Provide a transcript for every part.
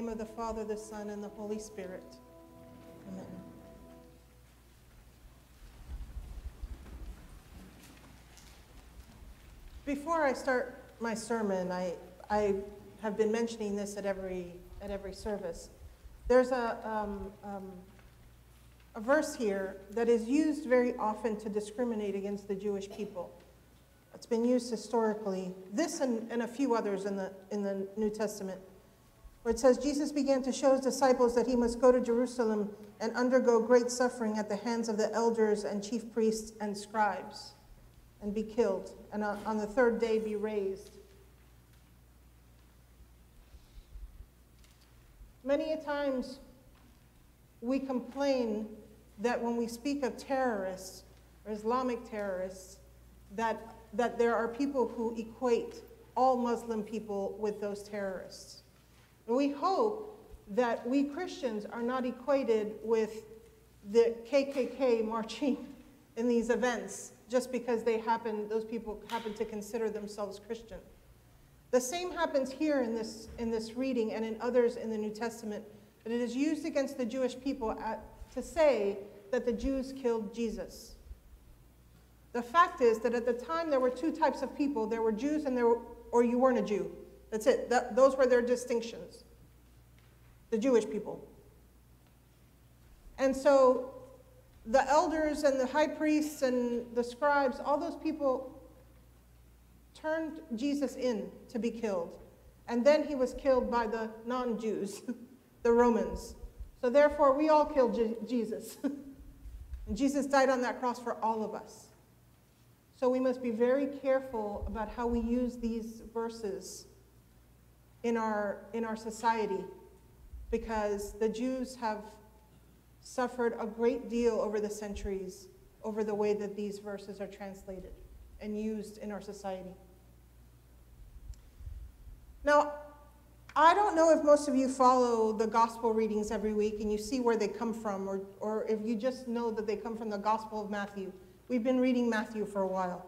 name of the Father, the Son, and the Holy Spirit. Amen. Before I start my sermon, I have been mentioning this at every service. There's a verse here that is used very often to discriminate against the Jewish people. It's been used historically. This and a few others in the New Testament, where it says, Jesus began to show his disciples that he must go to Jerusalem and undergo great suffering at the hands of the elders and chief priests and scribes, and be killed, and on the third day be raised. Many a times we complain that when we speak of terrorists or Islamic terrorists, that there are people who equate all Muslim people with those terrorists. And we hope that we Christians are not equated with the KKK marching in these events just because those people happen to consider themselves Christian. The same happens here in this reading and in others in the New Testament, that it is used against the Jewish people to say that the Jews killed Jesus. The fact is that at the time there were two types of people. There were Jews or you weren't a Jew. That's it. Those were their distinctions. The Jewish people. And so the elders and the high priests and the scribes, all those people turned Jesus in to be killed. And then he was killed by the non-Jews, the Romans. So therefore, we all killed Jesus. And Jesus died on that cross for all of us. So we must be very careful about how we use these verses in our society, because the Jews have suffered a great deal over the centuries over the way that these verses are translated and used in our society. Now, I don't know if most of you follow the gospel readings every week and you see where they come from, or if you just know that they come from the Gospel of Matthew. We've been reading Matthew for a while.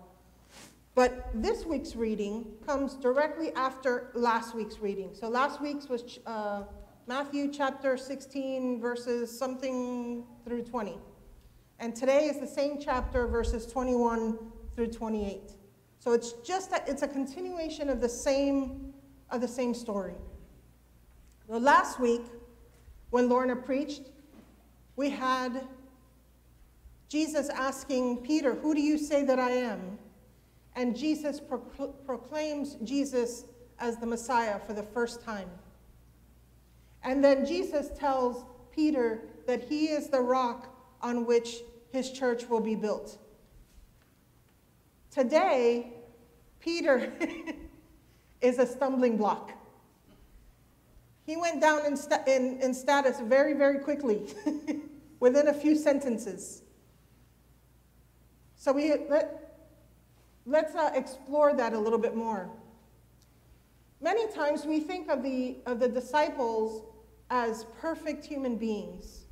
But this week's reading comes directly after last week's reading. So last week's was Matthew chapter 16, verses something through 20. And today is the same chapter, verses 21 through 28. So it's a continuation of the same story. So last week, when Lorna preached, we had Jesus asking Peter, "Who do you say that I am?" And Jesus proclaims Jesus as the Messiah for the first time. And then Jesus tells Peter that he is the rock on which his church will be built. Today, Peter is a stumbling block. He went down in status very, very quickly, within a few sentences. So let's explore that a little bit more. Many times we think of the disciples as perfect human beings.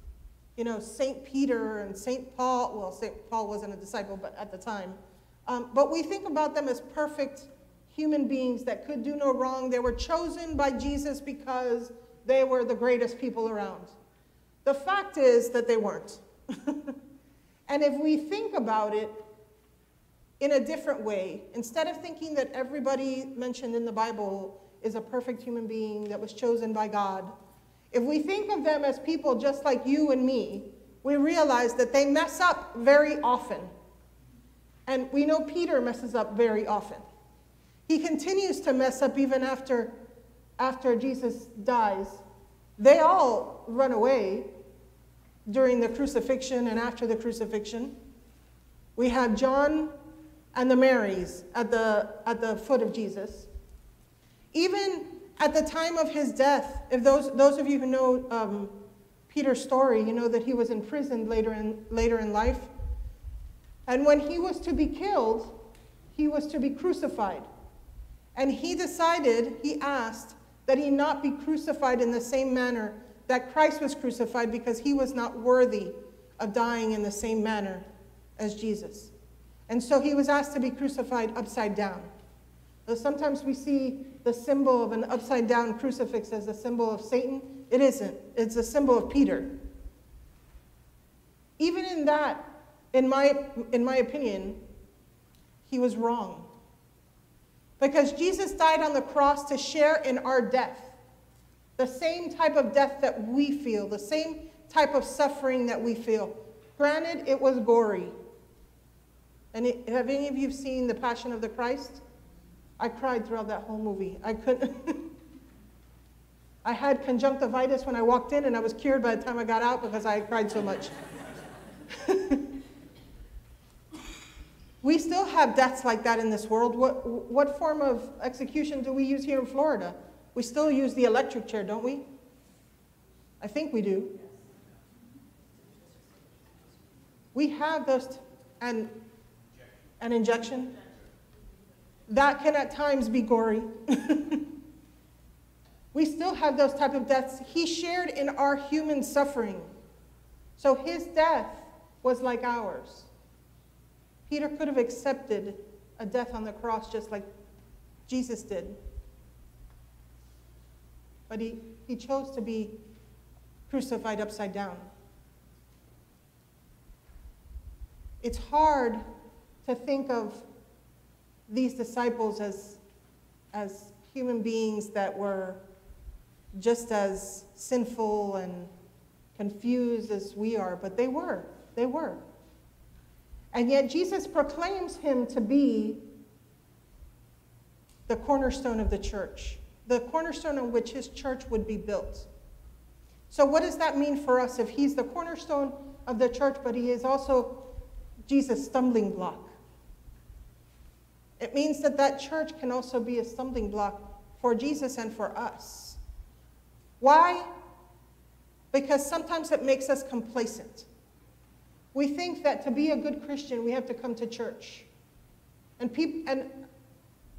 You know, St. Peter and St. Paul. Well, St. Paul wasn't a disciple, but at the time. But we think about them as perfect human beings that could do no wrong. They were chosen by Jesus because they were the greatest people around. The fact is that they weren't. And if we think about it in a different way, instead of thinking that everybody mentioned in the Bible is a perfect human being that was chosen by God, if we think of them as people just like you and me, we realize that they mess up very often. And we know Peter messes up very often. He continues to mess up even after Jesus dies. They all run away during the crucifixion and after the crucifixion. We have John and the Marys at the foot of Jesus. Even at the time of his death, if those of you who know Peter's story, you know that he was imprisoned later in life. And when he was to be killed, he was to be crucified. And he asked that he not be crucified in the same manner that Christ was crucified, because he was not worthy of dying in the same manner as Jesus. And so he was asked to be crucified upside down. So sometimes we see the symbol of an upside-down crucifix as a symbol of Satan. It isn't. It's a symbol of Peter. Even in that, in my opinion, he was wrong. Because Jesus died on the cross to share in our death. The same type of death that we feel, the same type of suffering that we feel. Granted, it was gory. And have any of you seen The Passion of the Christ? I cried throughout that whole movie. I couldn't. I had conjunctivitis when I walked in, and I was cured by the time I got out because I cried so much. We still have deaths like that in this world. What form of execution do we use here in Florida? We still use the electric chair, don't we? I think we do. We have those, and an injection. That can at times be gory. We still have those type of deaths. He shared in our human suffering. So his death was like ours. Peter could have accepted a death on the cross just like Jesus did. But he chose to be crucified upside down. It's hard to think of these disciples as human beings that were just as sinful and confused as we are, but they were. And yet Jesus proclaims him to be the cornerstone of the church, the cornerstone on which his church would be built. So what does that mean for us if he's the cornerstone of the church, but he is also Jesus' stumbling block? It means that that church can also be a stumbling block for Jesus and for us. Why? Because sometimes it makes us complacent. We think that to be a good Christian, we have to come to church. And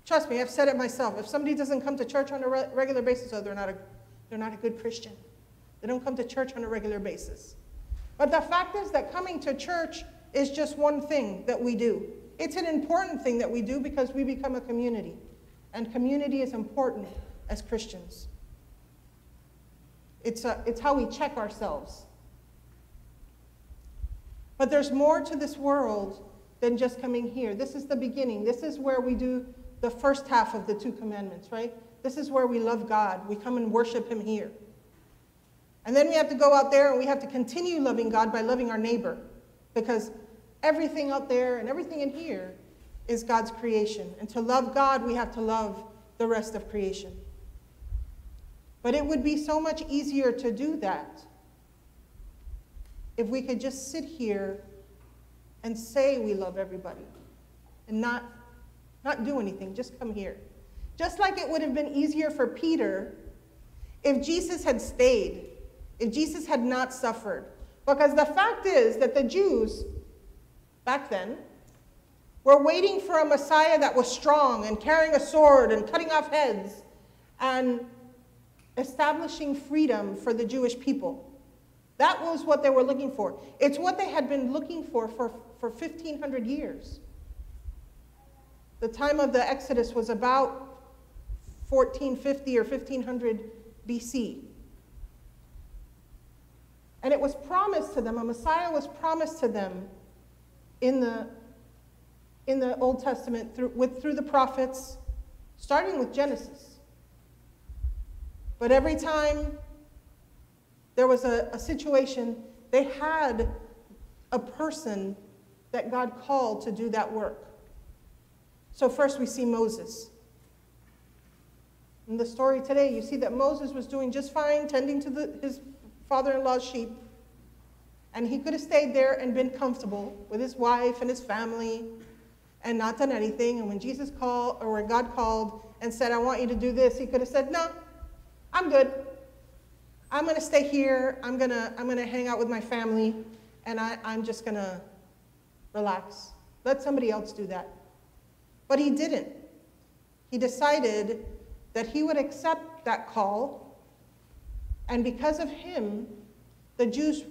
trust me, I've said it myself. If somebody doesn't come to church on a regular basis, they're not a good Christian. They don't come to church on a regular basis. But the fact is that coming to church is just one thing that we do. It's an important thing that we do because we become a community. And community is important as Christians. It's how we check ourselves. But there's more to this world than just coming here. This is the beginning. This is where we do the first half of the 2 commandments, right? This is where we love God. We come and worship him here. And then we have to go out there and we have to continue loving God by loving our neighbor. Because everything out there and everything in here is God's creation. And to love God, we have to love the rest of creation. But it would be so much easier to do that if we could just sit here and say we love everybody and not do anything, just come here. Just like it would have been easier for Peter if Jesus had stayed, if Jesus had not suffered. Because the fact is that the Jews back then were waiting for a Messiah that was strong and carrying a sword and cutting off heads and establishing freedom for the Jewish people. That was what they were looking for. It's what they had been looking for 1,500 years. The time of the Exodus was about 1450 or 1500 BC. And it was promised to them, a Messiah was promised to them in the Old Testament through the prophets, starting with Genesis. But every time there was a situation, they had a person that God called to do that work. So first we see Moses. In the story today, you see that Moses was doing just fine, tending to his father-in-law's sheep. And he could have stayed there and been comfortable with his wife and his family and not done anything. And when Jesus called, or when God called and said, I want you to do this, he could have said, no, I'm good. I'm going to stay here. I'm going to hang out with my family, and I'm just going to relax. Let somebody else do that. But he didn't. He decided that he would accept that call, and because of him, the Jews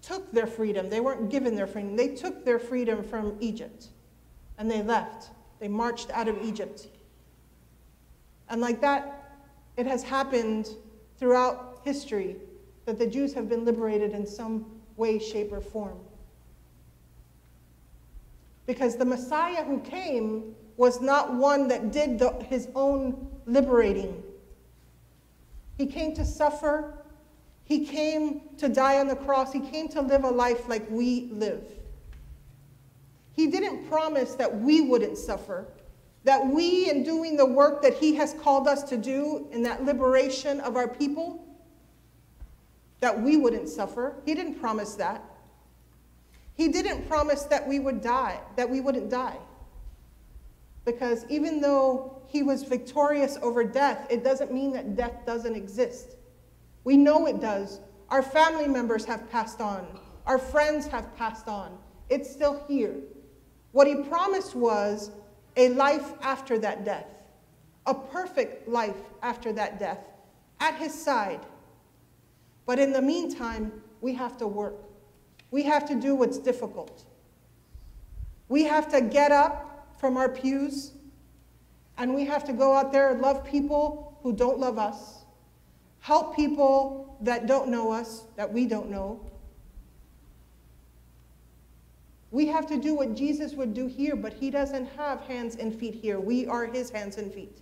took their freedom. They weren't given their freedom. They took their freedom from Egypt, and they left. They marched out of Egypt. And like that, it has happened throughout history that the Jews have been liberated in some way, shape, or form. Because the Messiah who came was not one that did his own liberating. He came to suffer. He came to die on the cross. He came to live a life like we live. He didn't promise that we wouldn't suffer, that we, in doing the work that he has called us to do in that liberation of our people, that we wouldn't suffer. He didn't promise that. He didn't promise that we would die, that we wouldn't die. Because even though he was victorious over death, it doesn't mean that death doesn't exist. We know it does. Our family members have passed on. Our friends have passed on. It's still here. What he promised was a life after that death, a perfect life after that death, at his side. But in the meantime, we have to work. We have to do what's difficult. We have to get up from our pews, and we have to go out there and love people who don't love us, help people that don't know us, that we don't know. We have to do what Jesus would do here, but he doesn't have hands and feet here. We are his hands and feet.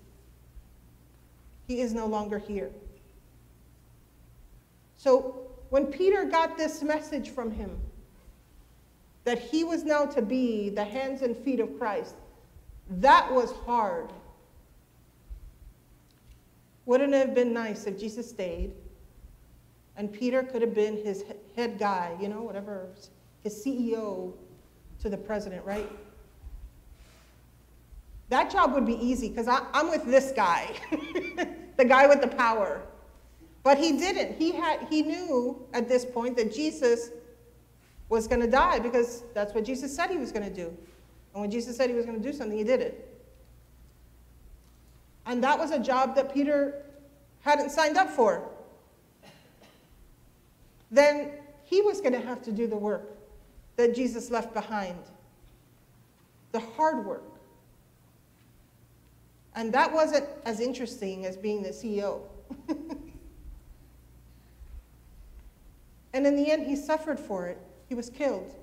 He is no longer here. So when Peter got this message from him, that he was now to be the hands and feet of Christ, that was hard. Wouldn't it have been nice if Jesus stayed and Peter could have been his head guy, you know, whatever, his CEO to the president, right? That job would be easy because I'm with this guy, the guy with the power. But he didn't. He knew at this point that Jesus was going to die because that's what Jesus said he was going to do. And when Jesus said he was going to do something, he did it. And that was a job that Peter hadn't signed up for. Then he was going to have to do the work that Jesus left behind, the hard work. And that wasn't as interesting as being the CEO. And in the end, he suffered for it. He was killed.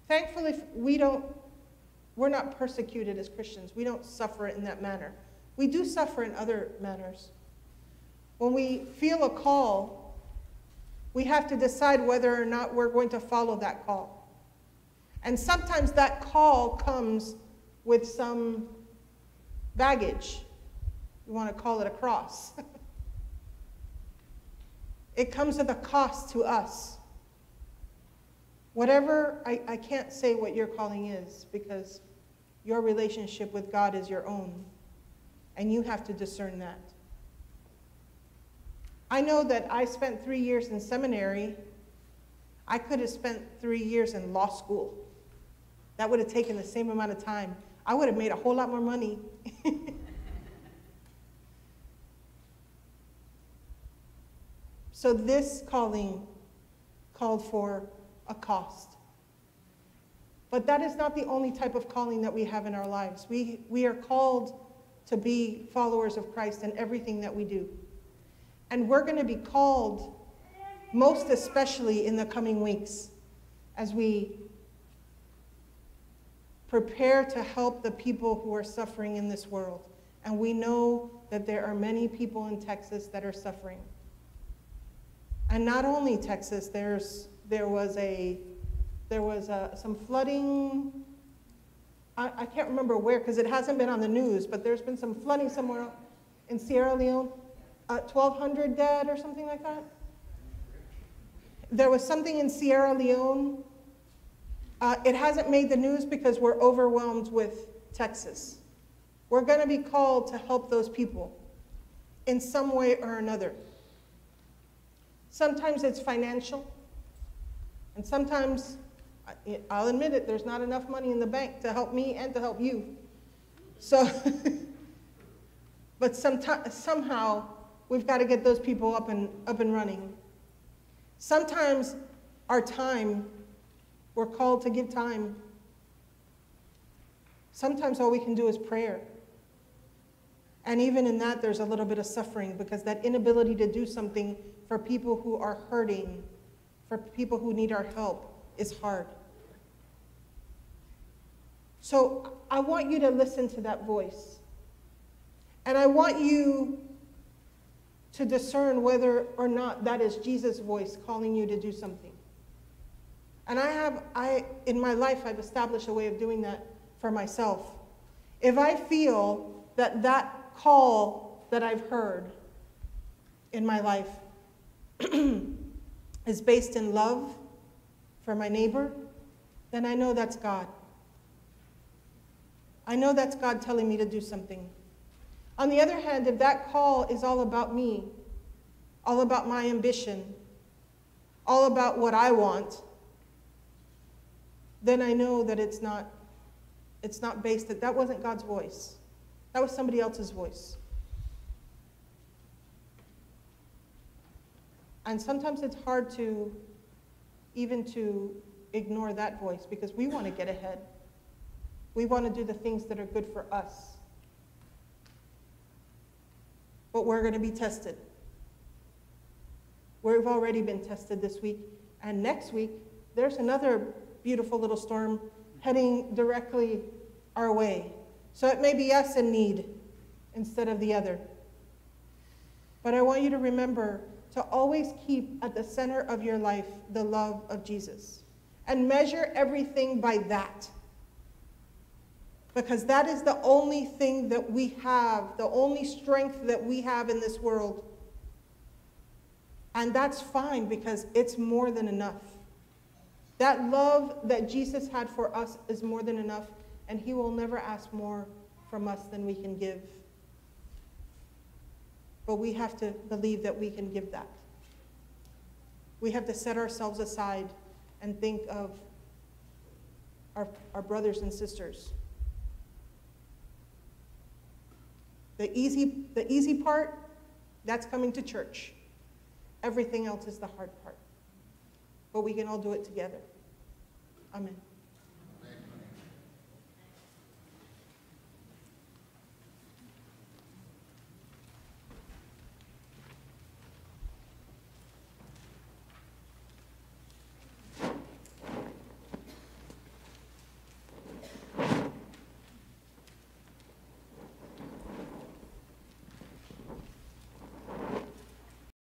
Thankfully, we're not persecuted as Christians. We don't suffer in that manner. We do suffer in other manners. When we feel a call, we have to decide whether or not we're going to follow that call. And sometimes that call comes with some baggage. You want to call it a cross. It comes at a cost to us. Whatever, I can't say what your calling is because your relationship with God is your own. And you have to discern that. I know that I spent 3 years in seminary. I could have spent 3 years in law school. That would have taken the same amount of time. I would have made a whole lot more money. So this calling called for a cost. But that is not the only type of calling that we have in our lives. We are called to be followers of Christ in everything that we do. And we're going to be called, most especially in the coming weeks, as we prepare to help the people who are suffering in this world. And we know that there are many people in Texas that are suffering. And not only Texas, there was some flooding. I can't remember where because it hasn't been on the news, but there's been some flooding somewhere in Sierra Leone. 1,200 dead or something like that. There was something in Sierra Leone. It hasn't made the news because we're overwhelmed with Texas. We're going to be called to help those people in some way or another. Sometimes it's financial, and sometimes, I'll admit it, there's not enough money in the bank to help me and to help you. So, but somehow, we've got to get those people up and running. Sometimes our time, we're called to give time. Sometimes all we can do is prayer. And even in that, there's a little bit of suffering, because that inability to do something for people who are hurting, for people who need our help, is hard. So I want you to listen to that voice. And I want you to discern whether or not that is Jesus' voice calling you to do something. And in my life, I've established a way of doing that for myself. If I feel that call that I've heard in my life is based in love for my neighbor, then I know that's God. I know that's God telling me to do something. On the other hand, if that call is all about me, all about my ambition, all about what I want, then I know that it's not based, that wasn't God's voice. That was somebody else's voice. And sometimes it's hard to ignore that voice, because we want to get ahead. We want to do the things that are good for us. But we're going to be tested. We've already been tested this week. And next week, there's another beautiful little storm heading directly our way. So it may be us in need instead of the other. But I want you to remember to always keep at the center of your life the love of Jesus. And measure everything by that. Because that is the only thing that we have, the only strength that we have in this world. And that's fine, because it's more than enough. That love that Jesus had for us is more than enough, and he will never ask more from us than we can give. But we have to believe that we can give that. We have to set ourselves aside and think of our brothers and sisters. The easy part, that's coming to church. Everything else is the hard part. But we can all do it together. Amen.